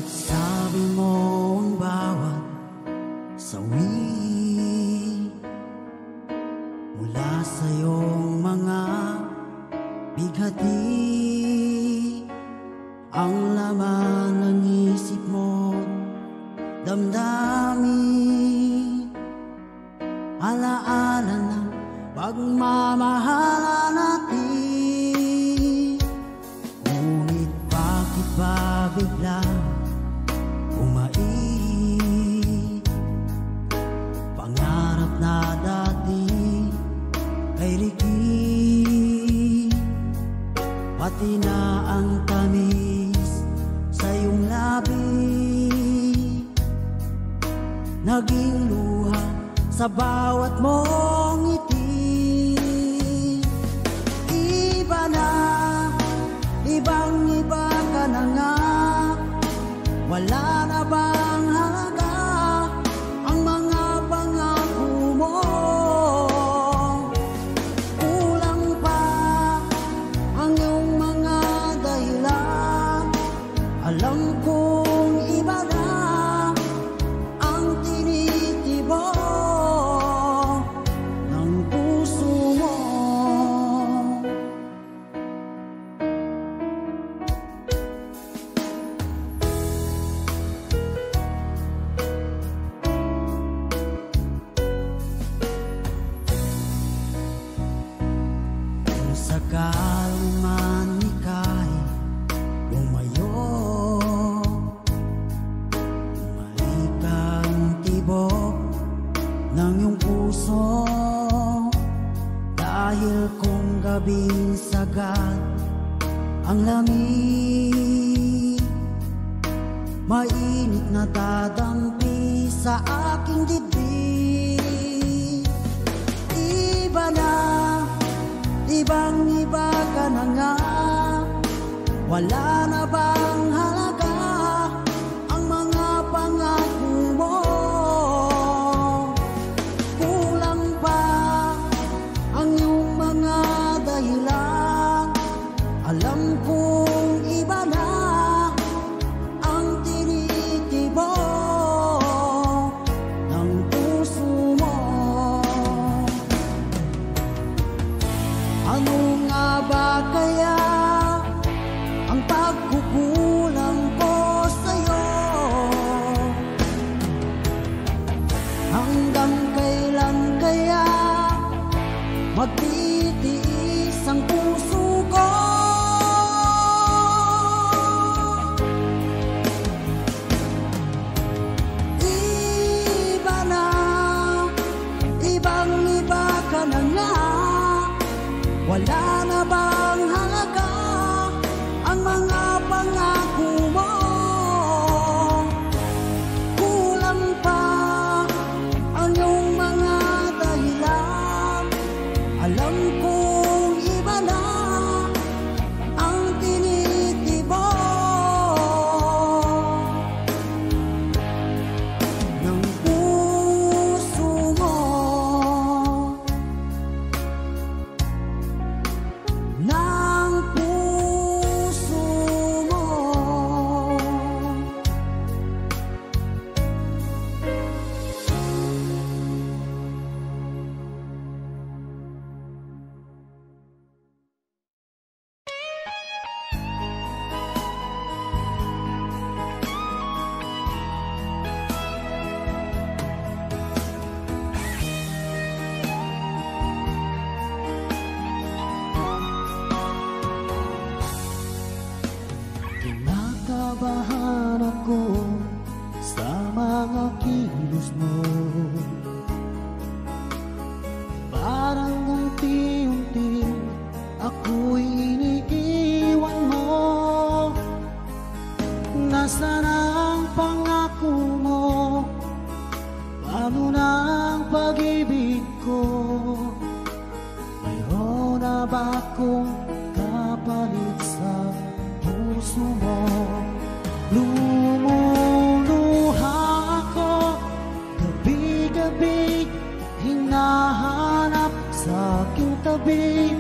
At sabi mo ang bawat sawi mula sa iyong mga bighati, ang laman ng isip mo, damdamin, alaala ng pagmamahala natin. Ngunit bakit ba biglang umait? Pangarap na dati ay likid, pati na ang tamis sa iyong labi, naging luha sa bawat mong ngiti. Iba na, ibang-iba ka na nga, wala na bang halaga ang mga pangako mo? Kulang pa ang iyong mga dahilan, alam kong iba na ang tinitibok ng puso mo. Kung sakaling man ika'y lumayo, malikang tibok ng iyong puso, dahil kung gabing sagad ang lamig, mainit na dadampi sa aking dibdib. Iba na, ibang-iba ka na nga, wala na bang halaga ang mga pangako mo? Kulang pa ang iyong mga dahilan, alam kong iba na ang tinitibok ng puso mo. Ano nga ba kaya ang pagkukulang ko sa'yo? Hanggang kailan kaya magtitiis ang puso ko? Iba na, ibang-iba ka na nga, wala na bang halaga ang mga pangako mo? Kulang pa ang iyong mga dahilan, alam kong iba na ang tinitibok ng puso mo. Ng puso mo. Kinakabahan ako sa mga kilos mo, parang unti-unti ako'y iniiwan mo. Nasaan ang pangako mo? Paano na ang pag-ibig ko? Mayroon na ba akong kapalit sa puso mo? Lumuluha ako gabi-gabi, hinahanap sa aking tabi.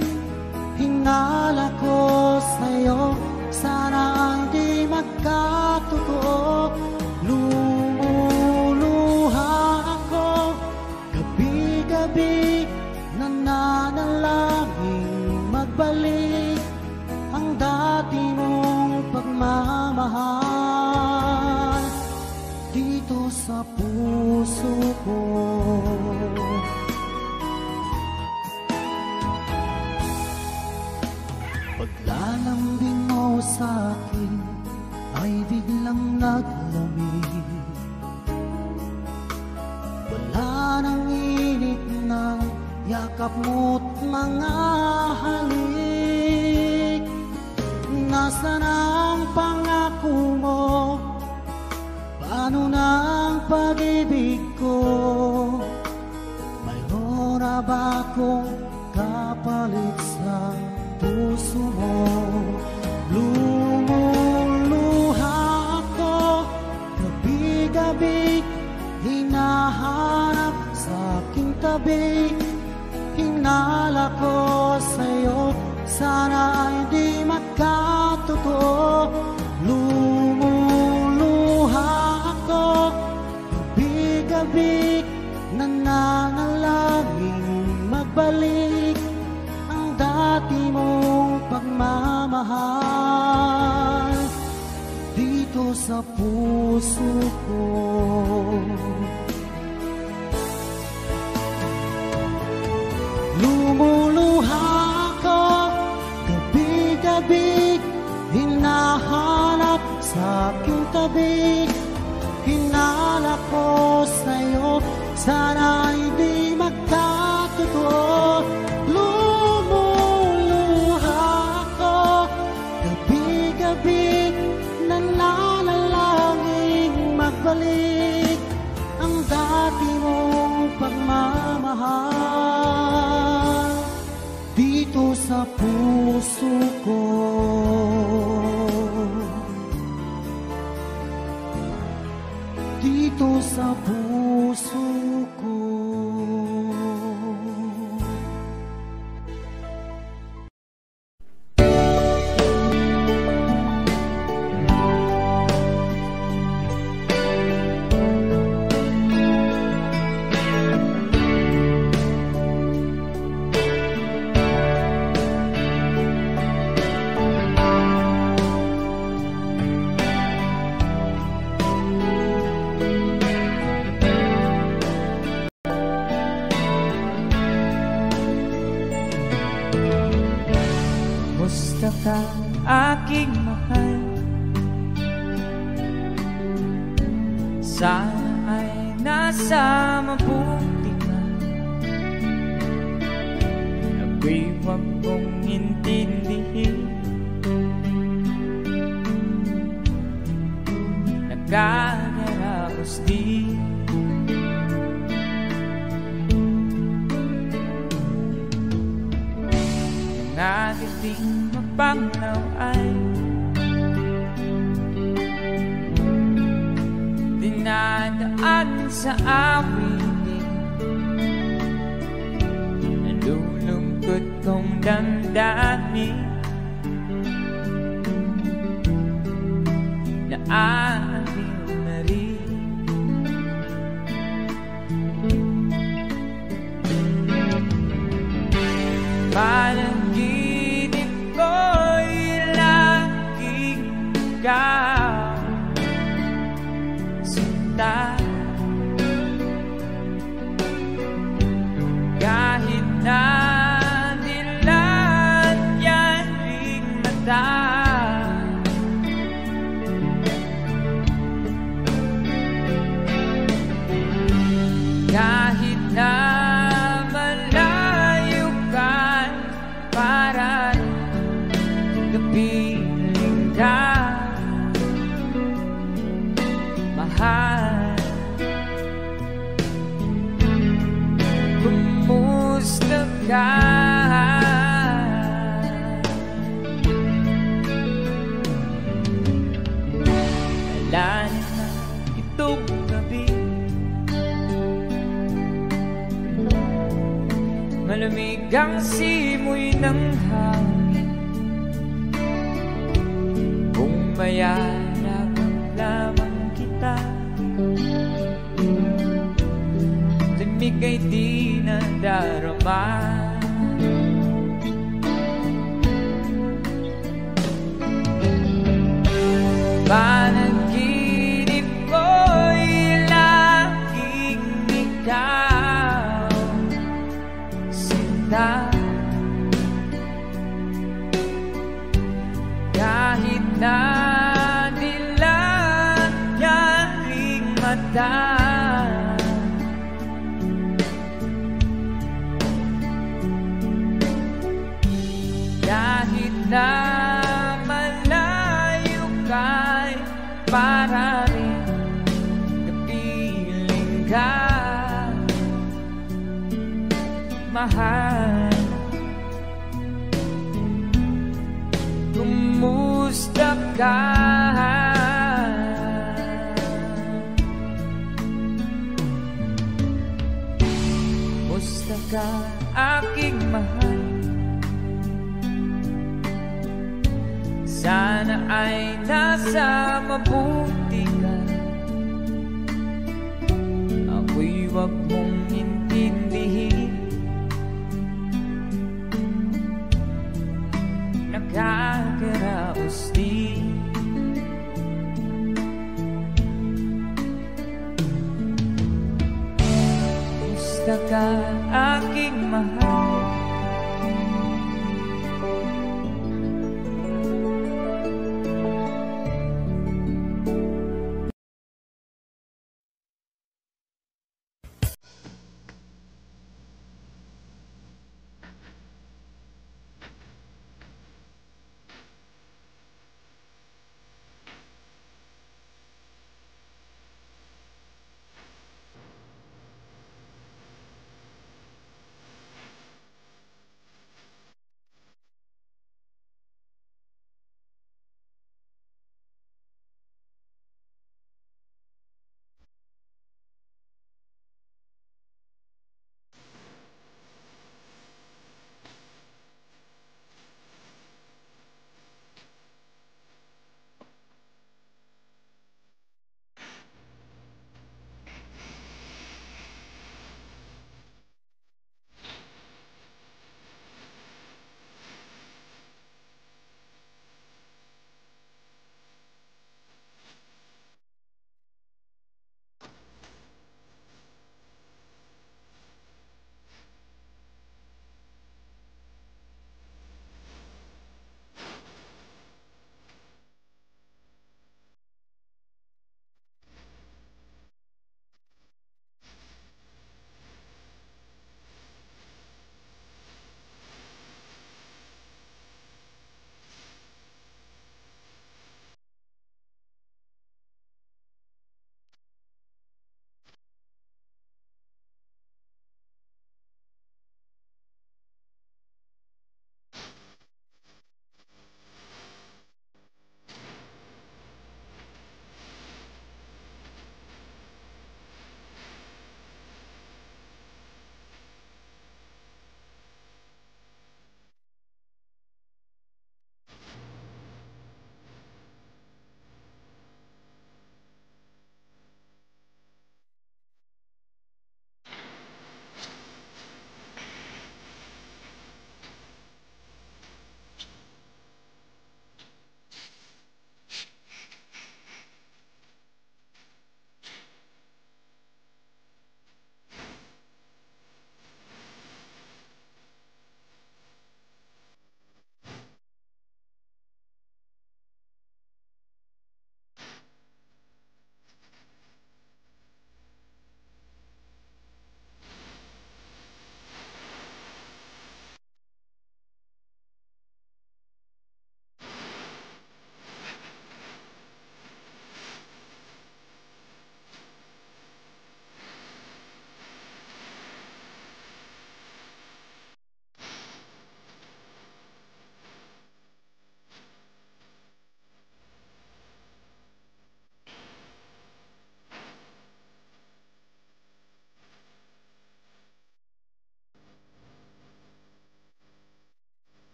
Hinala ko sa'yo, sana hindi magkatotoo. sa puso ko. Paglalambing mo sa akin ay biglang naglamig. Wala nang init ng yakap mo't mga halik. Nasaan ang pangako mo? Paano na ang pag-ibig ko? Mayroon na ba akong kapalit sa puso mo? Lumuluha ako gabi-gabi, hinahanap sa aking tabi. Hinala ko sa'yo, sana ay di magkatotoo. Lumuluha ako gabi-gabi, nananalangin magbalik ang dati mong pagmamahal dito sa puso ko. Lumuluha ako gabi-gabi, hinahanap sa aking tabi. Hinala ko sa'yo, sana hindi magkatotoo. Lumuluha ako gabi-gabi, nananalangin magbalik ang dati mong pagmamahal dito sa puso ko. Dito sa puso ko. Aking mahal, sana ay nasa mabuti ka. Ako'y huwag mong intindihin, nagkagarapos din. Ang ating mapanglaw ay dinadaan sa awitin, nalulungkot kong damdamin, naaliw na rin. Panaginip ko'y laging ikaw, sinta. Kahit na nilan yan ring mata, kahit na kapiling ka, mahal. Kumusta ka? Alala na itong gabi, malamig ang simoy ng hangin. Mayarap lamang kita, lamig ay di nadarama. Panaginip ko'y na nilayaring mata. Kahit na malayo ka'y para rin napiling ka, mahal. Kumusta ka? Kumusta ka, aking mahal? Sana ay nasa mabuti ka. Ako'y wag mong intindihin. Nakakaraos din. Kumusta ka, aking mahal?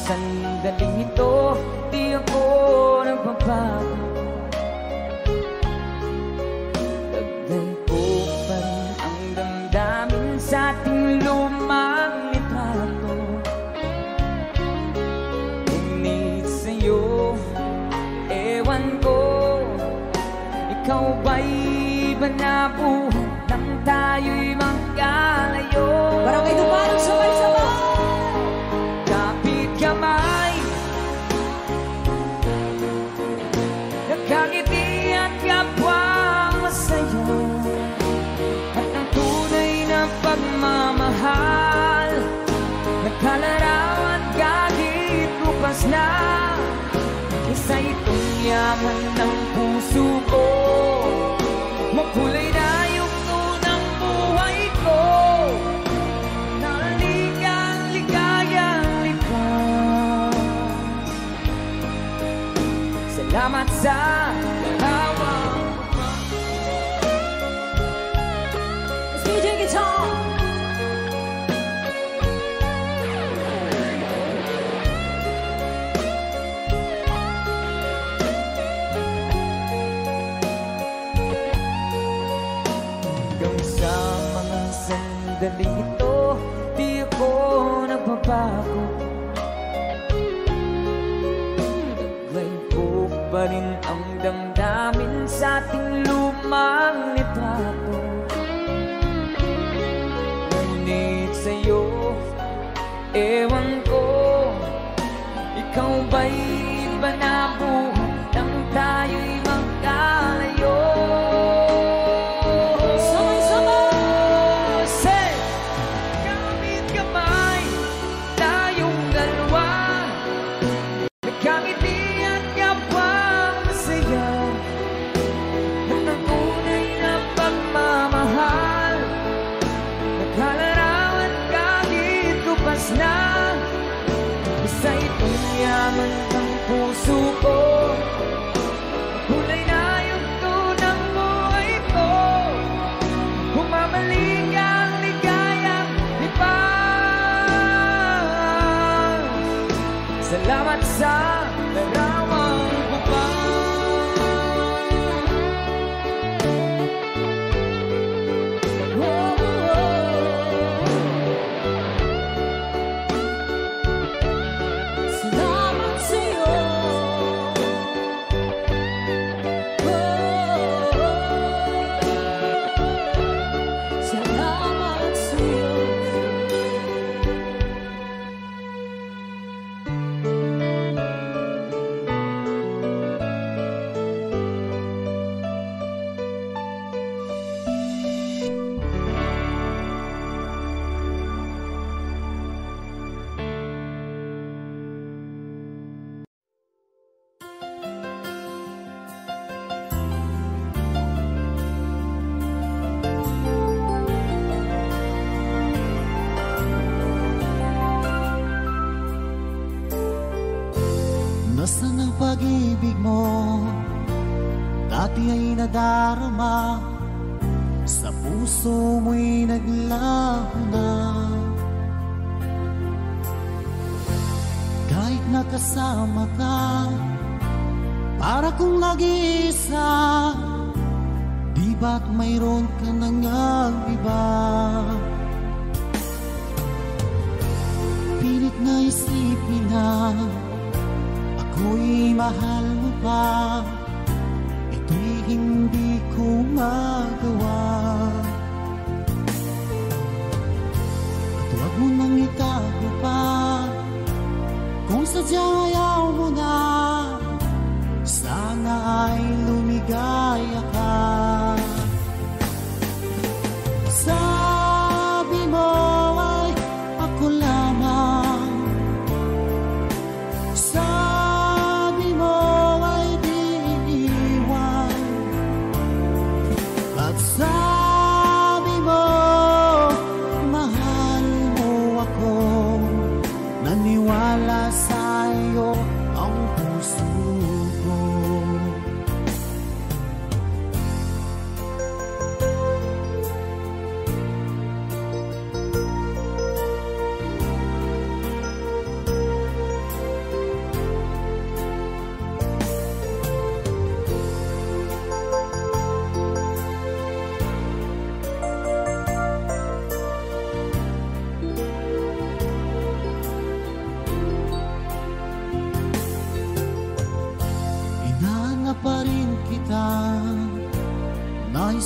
sandaling ito, di ako nagbabago. Taglay ko pa rin ang damdamin sa ating lumang litrato. Ngunit sa'yo, ewan ko, ikaw ba'y iba na buhay nang tayo'y magkalayo? Barangay Dumarang sabay-sabay! Kapit kamay, nakangiti at kapwa masaya, at ang tunay na pagmamahal, nagkalarawan kahit lupas na. Isa itong yaman ng puso ko, makulay na yugto ng buhay ko, naligang ligayang likas. Salamat sa larawan. Let's DJ guitar! Sandaling ito, di ako nagbabago. Taglay ko pa rin ang damdamin sa ating lumang litrato. Ngunit sa'yo, ewan ko, ikaw ba'y iba na buhay nang tayo'y magkalayo? Isa itong yaman ng puso ko, kulay na yugto ng buhay ko, humamaling ang ligayang lipas. Salamat sa larawang bubang. Nasaan ang pag-ibig mo? Dati ay nadarama, sa puso mo'y naglaho na. Kahit nakasama ka, para kong nag-iisa, di ba't mayroon ka nang iba? Pilit na isipin na ako'y mahal mo pa, ito'y hindi ko magawa. At huwag mo nang itago pa, kung sadyang ayaw mo na, sana ay lumigaya ka. Sabi mo ay ako lamang, sabi mo, mahal mo ako, naniwala sa'yo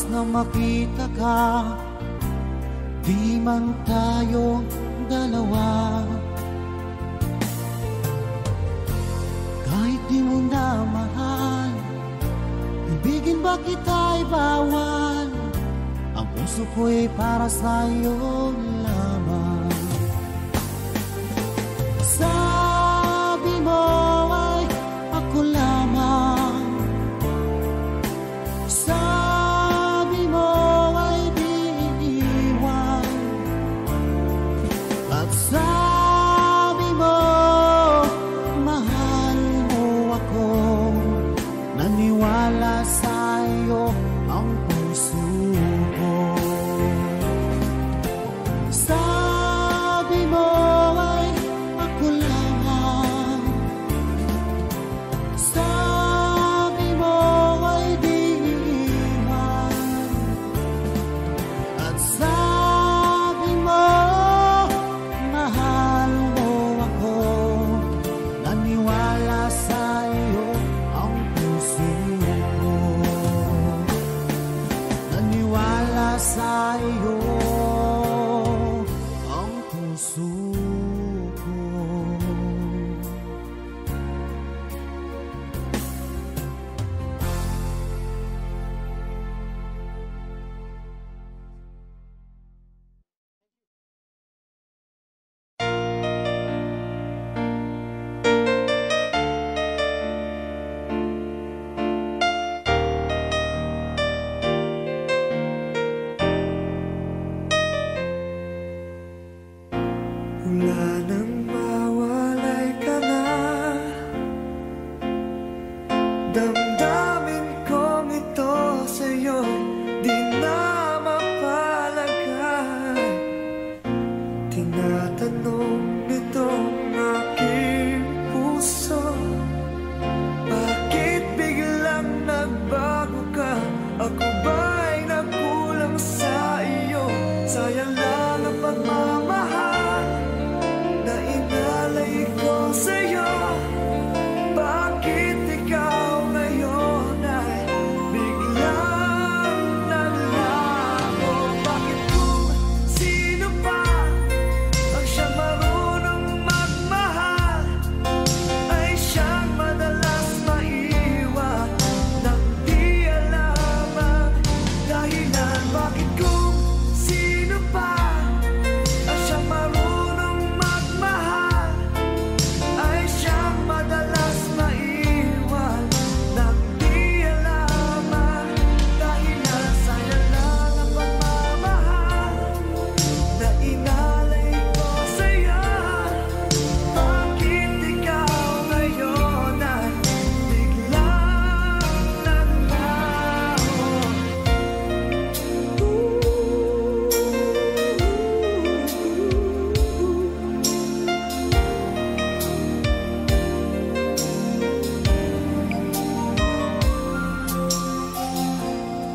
na makita ka, di man tayo dalawa. Kahit di mo na mahal, ibigin ba kita'y bawal? Ang puso ko'y para sa'yo lamang. Sabi mo ay ako lamang, sabi mo ay di iiwan, at sabi mo mahal mo ako. Naniwala sa'yo ang puso ko. Sabi mo ay ako lamang, sabi mo ay di iiwan, at sabi mo mahal mo ako. Naniwala sa'yo ang puso ko. Naniwala sa'yo ang puso ko. Wala nang mawalay ka na, damdamin kong ito sa'yo di na mapalagay. Tinatanong nitong aking puso, bakit biglang nagbago ka? Ako ba'y nagkulang sa iyo? Sayang lang ang pagmamahal na inalay ko sa'yo. Bakit ikaw ngayon ay biglang naglaho? Bakit kung sino pa ang siyang marunong magmahal ay siyang madalas maiwan nang di alam ang dahilan? Bakit kung sino pa ang siyang marunong magmahal ay siyang madalas maiwan nang di alam ang dahilan? Sayang lang ang pagmamahal na inalay ko sa'yo. Bakit ikaw ngayon ay biglang naglaho?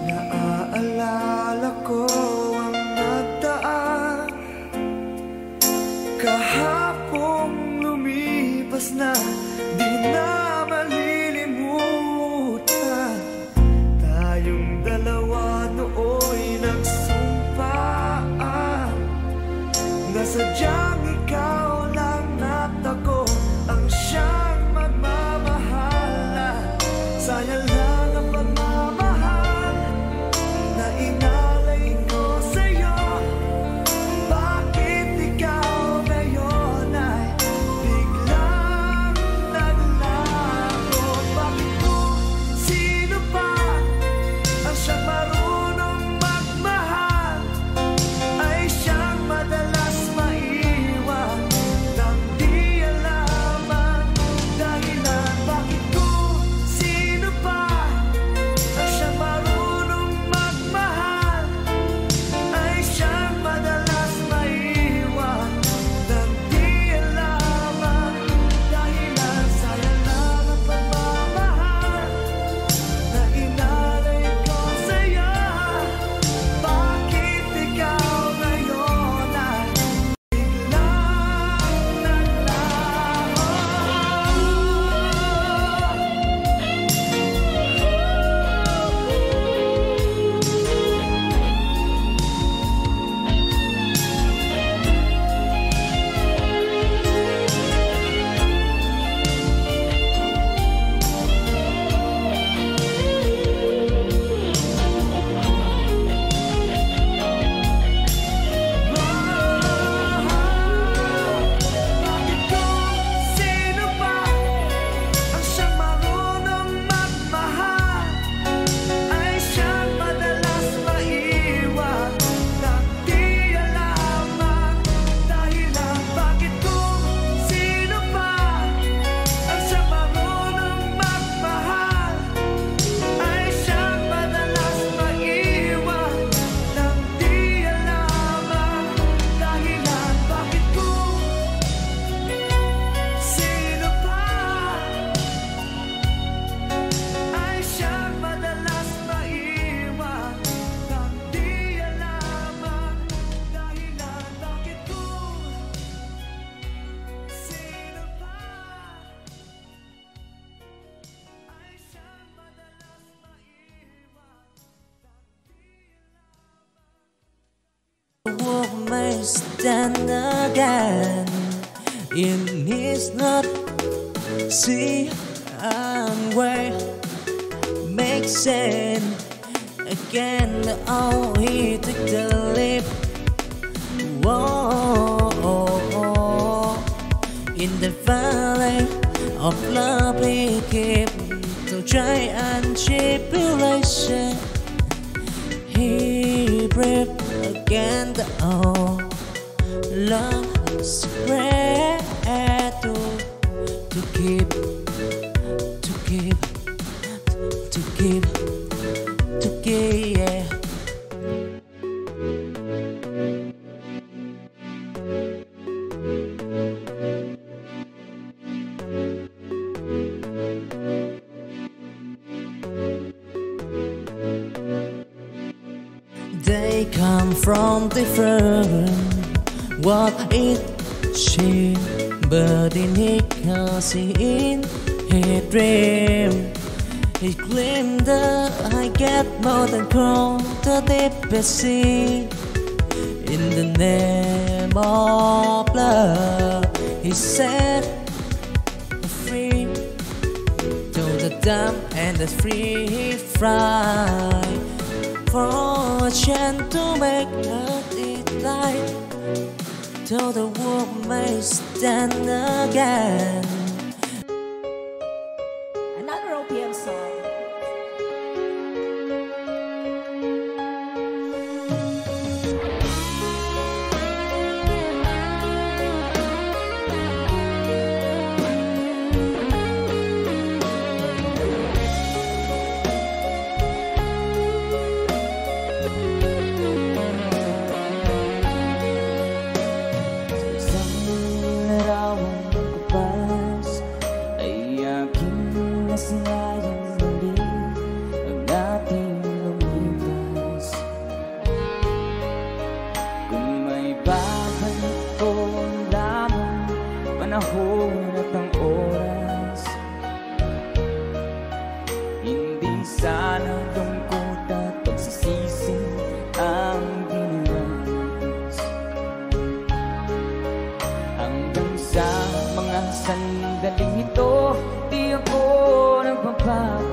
Naaalala ko ang nagdaan, kahapong lumipas na di na malilimutan. Tayong dalawa nooy nagsumpaan na sadyang ikaw lang at ako ang siyang magmamahalan. Sayang lang ang pagmamahal na inalay ko sa'yo. Bakit ikaw ngayon ay biglang naglaho? Bakit kung sino pa ang siyang marunong magmahal ay siyang madalas maiwan may stand again. In his not see and where makes sense again. Oh, he took the leap. Whoa, in the valley of love he keep to try and tribulation. He breathed again. Oh, love spread to keep, to keep, to keep, to keep, yeah. They come from different what it she, but in he can see in his dream. He claimed that I get more than crown the deepest sea. In the name of love, he set free to the dumb and the free he fly. For a chance to make it light, till the world may stand again. Another OPM song. Nasayang muli ang ating lumipas. Kung may babalik ko lamang panahon at ang oras, hindi sana lungkot at pagsisisi ang diniras. Hanggang sa mga sandaling ito, di ako nagbabago.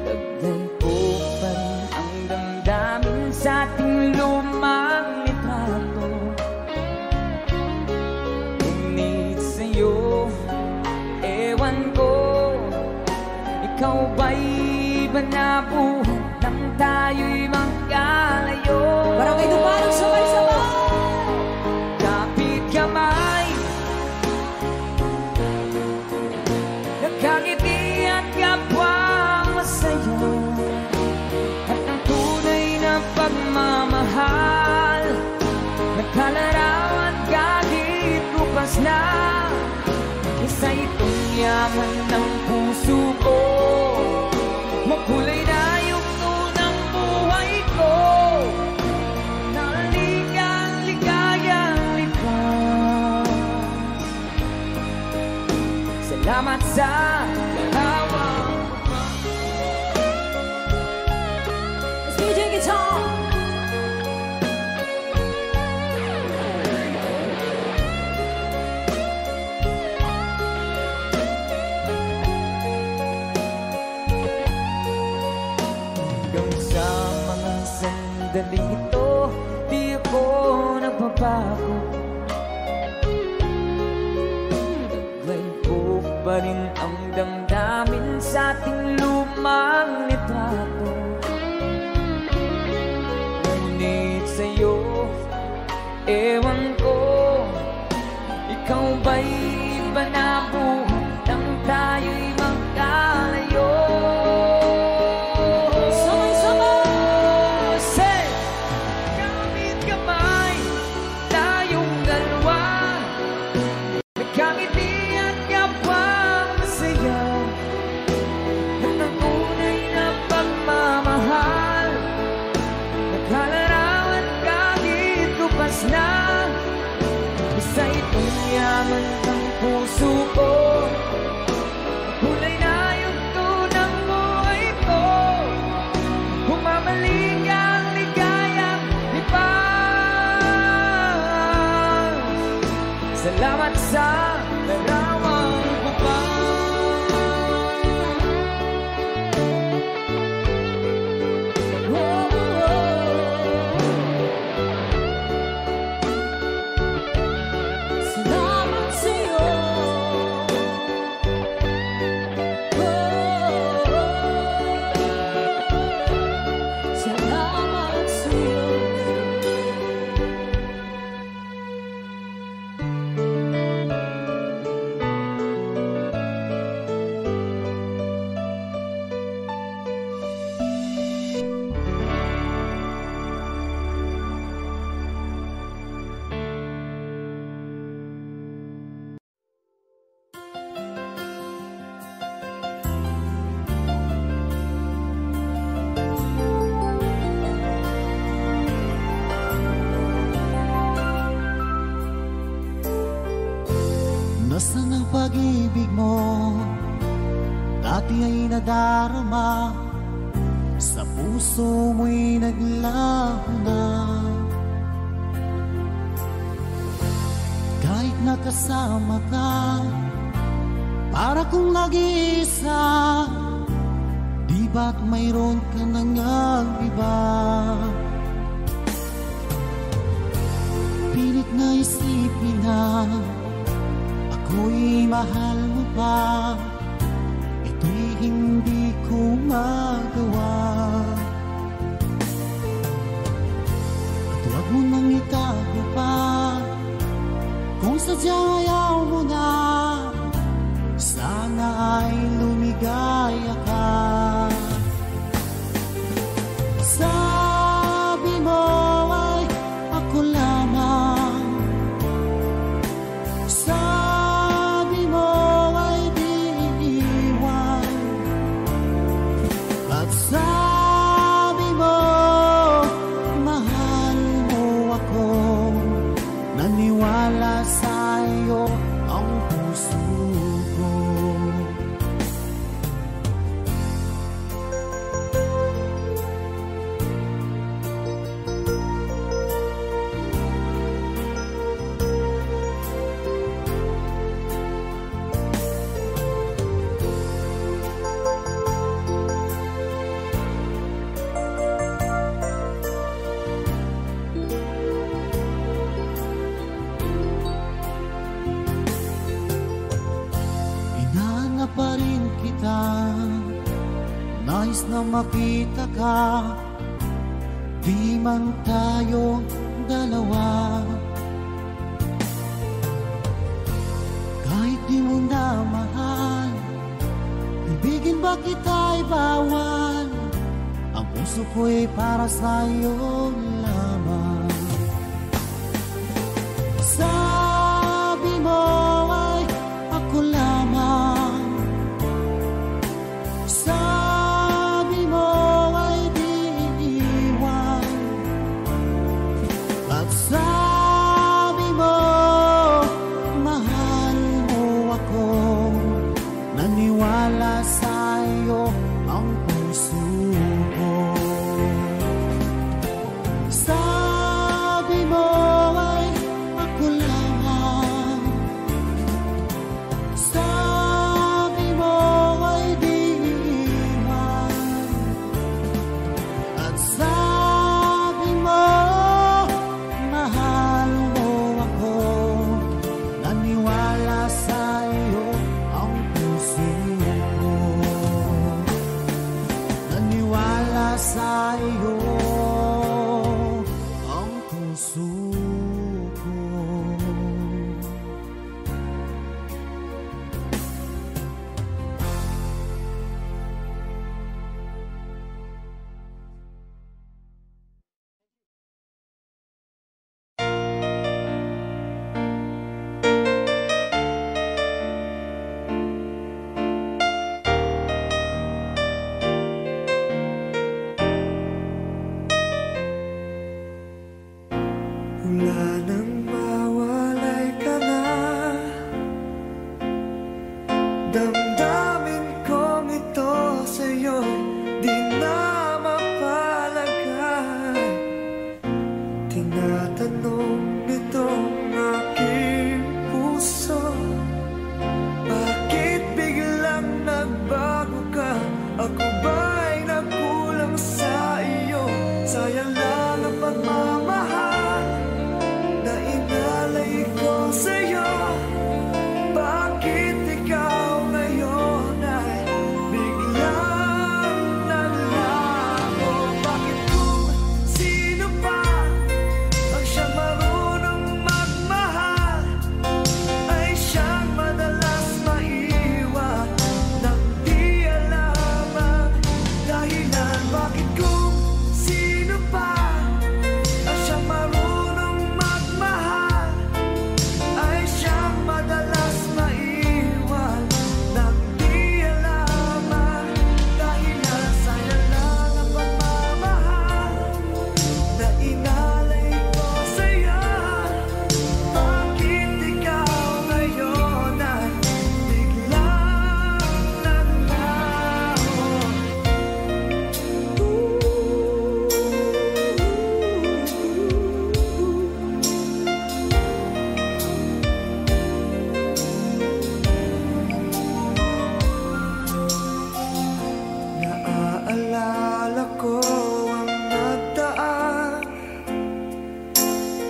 Taglay ko pa rin ang damdamin sa ating lumang litrato. Ngunit sa'yo, ewan ko, ikaw ba'y iba na buhay nang tayo'y magkalayo? Barangay Dumarang sabay-sabay! Kapit kamay, nakangiti at kapwang masaya, at ang tunay na pagmamahal, nagkalarawan kahit lupas na. Isa itong yaman ng puso ko, makulay na yugto ng buhay ko, naligang ligayang likas. Salamat sa karawang Let's DJ guitar! hanggang sa mga sandaling ito, di ako nagbabago. Taglay ko pa rin ang damdamin sa ating lumang litrato. Ngunit sa'yo, ewan ko, ikaw ba'y iba na buhay nang tayo'y magkalayo? Say, kapit kamay, tayong dalawa, nagkangiti at kapwang masaya, at ang tunay na pagmamahal, nagkalarawan kahit lupas na. Isa itong yaman ng puso ko, kulay na yugto ng buhay ko, humamaling ang ligayang at sa larawan ko pa. Salamat sa'yo. Salamat sa'yo. Nasaan ang pag-ibig mo? Dati ay nadarama, sa puso mo'y naglaho na. Kahit nakasama ka, para kong nag-iisa, di ba't mayroon ka nang iba? Pilit na isipin na ako'y mahal mo pa, ito'y hindi ko magawa. At huwag mo nang itago pa, kung sadyang ayaw mo na, sana ay lumigaya ka. Sabi mo ay ako lamang, sabi mo ay di iiwan, at sabi mo mahal mo ako, naniwala sa'yo ang puso ko. Hinahanap pa rin kita, nais na makita ka, di man tayo dalawa. Kahit di mo na mahal, ibigin ba kita'y bawal? Ang puso ko'y para sa'yo lamang. Sabi mo ay ako lamang, sabi mo ay di iiwan, at sabi mo mahal mo ako, naniwala sa'yo ang puso ko. Sabi mo ay ako lamang, sabi mo ay di iiwan, at sabi mo mahal mo ako, naniwala sa'yo ang puso ko, naniwala sa'yo ang puso ko. Wala nang mawalay ka na, damdamin kong ito sa'yo'y di na mapalagay. Tinatanong nitong aking puso,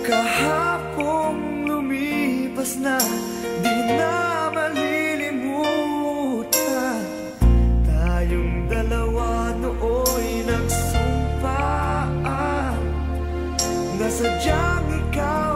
Kahapong lumipas na, di na malilimutan. Tayong dalawa nooy nagsumpaan na sadyang ikaw